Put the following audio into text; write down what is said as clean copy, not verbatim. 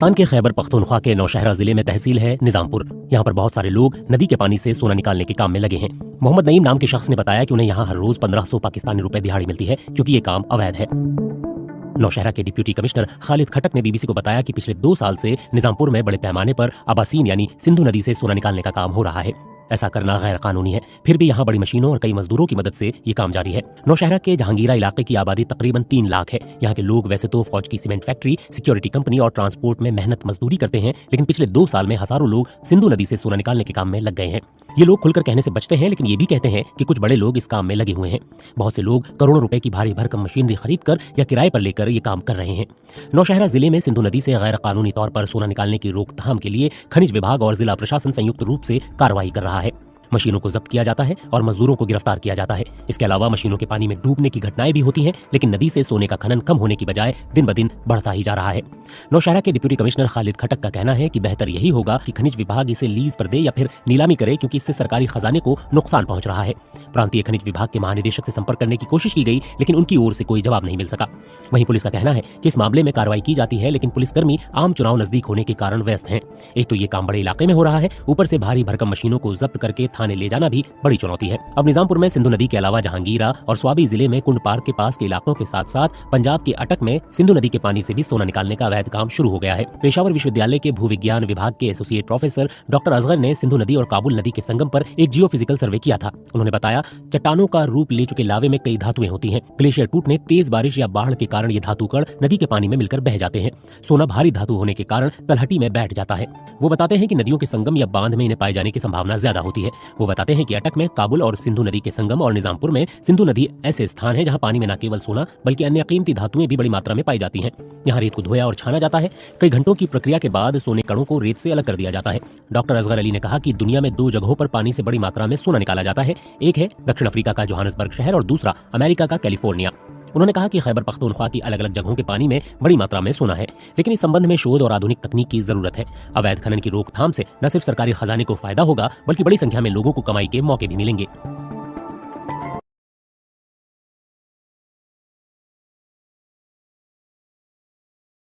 पाकिस्तान के खैबर पख्तूनख्वा के नौशहरा जिले में तहसील है निजामपुर। यहाँ पर बहुत सारे लोग नदी के पानी से सोना निकालने के काम में लगे हैं। मोहम्मद नईम नाम के शख्स ने बताया कि उन्हें यहाँ हर रोज 1500 पाकिस्तानी रुपए दिहाड़ी मिलती है, क्योंकि ये काम अवैध है। नौशहरा के डिप्टी कमिश्नर खालिद खटक ने बीबीसी को बताया कि पिछले 2 साल से निजामपुर में बड़े पैमाने पर अबासीन यानी सिंधु नदी से सोना निकालने का काम हो रहा है। ऐसा करना गैर कानूनी है, फिर भी यहाँ बड़ी मशीनों और कई मजदूरों की मदद से ये काम जारी है। नौशहरा के जहांगीरा इलाके की आबादी तकरीबन 3 लाख है। यहाँ के लोग वैसे तो फौज की सीमेंट फैक्ट्री, सिक्योरिटी कंपनी और ट्रांसपोर्ट में मेहनत मजदूरी करते हैं, लेकिन पिछले 2 साल में हजारों लोग सिंधु नदी से सोना निकालने के काम में लग गए हैं। ये लोग खुलकर कहने से बचते हैं, लेकिन ये भी कहते हैं कि कुछ बड़े लोग इस काम में लगे हुए हैं। बहुत से लोग करोड़ों रुपए की भारी भरकम मशीनरी खरीद कर या किराए पर लेकर ये काम कर रहे हैं। नौशहरा जिले में सिंधु नदी से गैर कानूनी तौर पर सोना निकालने की रोकथाम के लिए खनिज विभाग और जिला प्रशासन संयुक्त रूप से कार्रवाई कर रहा है। मशीनों को जब्त किया जाता है और मजदूरों को गिरफ्तार किया जाता है। इसके अलावा मशीनों के पानी में डूबने की घटनाएं भी होती हैं, लेकिन नदी से सोने का खनन कम होने की बजाय दिन ब दिन बढ़ता ही जा रहा है। नौशहरा के डिप्टी कमिश्नर खालिद खटक का कहना है कि बेहतर यही होगा कि खनिज विभाग इसे लीज पर दे या फिर नीलामी करे, क्योंकि इससे सरकारी खजाने को नुकसान पहुंच रहा है। प्रांतीय खनिज विभाग के महानिदेशक से संपर्क करने की कोशिश की गई, लेकिन उनकी ओर से कोई जवाब नहीं मिल सका। वहीं पुलिस का कहना है कि इस मामले में कार्रवाई की जाती है, लेकिन पुलिसकर्मी आम चुनाव नजदीक होने के कारण व्यस्त हैं। एक तो ये काम बड़े इलाके में हो रहा है, ऊपर से भारी भरकम मशीनों को जब्त करके थाने ले जाना भी बड़ी चुनौती है। अब निजामपुर में सिंधु नदी के अलावा जहांगीरा और स्वाबी जिले में कुंड पार्क के पास के इलाकों के साथ साथ पंजाब के अटक में सिंधु नदी के पानी से भी सोना निकालने का अवैध काम शुरू हो गया है। पेशावर विश्वविद्यालय के भूविज्ञान विभाग के एसोसिएट प्रोफेसर डॉक्टर असगर ने सिंधु नदी और काबुल नदी के संगम पर एक जियोफिजिकल सर्वे किया था। उन्होंने बताया, चट्टानों का रूप ले चुके लावे में कई धातुएं होती हैं। ग्लेशियर टूटने, तेज बारिश या बाढ़ के कारण ये धातु कण नदी के पानी में मिलकर बह जाते हैं। सोना भारी धातु होने के कारण तलहटी में बैठ जाता है। वो बताते हैं कि नदियों के संगम या बांध में इन्हें पाए जाने की संभावना ज्यादा होती है। वो बताते हैं कि अटक में काबुल और सिंधु नदी के संगम और निजामपुर में सिंधु नदी ऐसे स्थान है जहां पानी में न केवल सोना बल्कि अन्य कीमती धातुएं भी बड़ी मात्रा में पाई जाती हैं। यहाँ रेत को धोया और छाना जाता है। कई घंटों की प्रक्रिया के बाद सोने कणों को रेत से अलग कर दिया जाता है। डॉक्टर असगर अली ने कहा कि दुनिया में 2 जगहों पर पानी से बड़ी मात्रा में सोना निकाला जाता है। एक है दक्षिण अफ्रीका का जोहान्सबर्ग शहर और दूसरा अमेरिका का कैलिफोर्निया। उन्होंने कहा कि खैबर पख्तूनख्वा की अलग अलग जगहों के पानी में बड़ी मात्रा में सोना है, लेकिन इस संबंध में शोध और आधुनिक तकनीक की जरूरत है। अवैध खनन की रोकथाम से न सिर्फ सरकारी खजाने को फायदा होगा, बल्कि बड़ी संख्या में लोगों को कमाई के मौके भी मिलेंगे।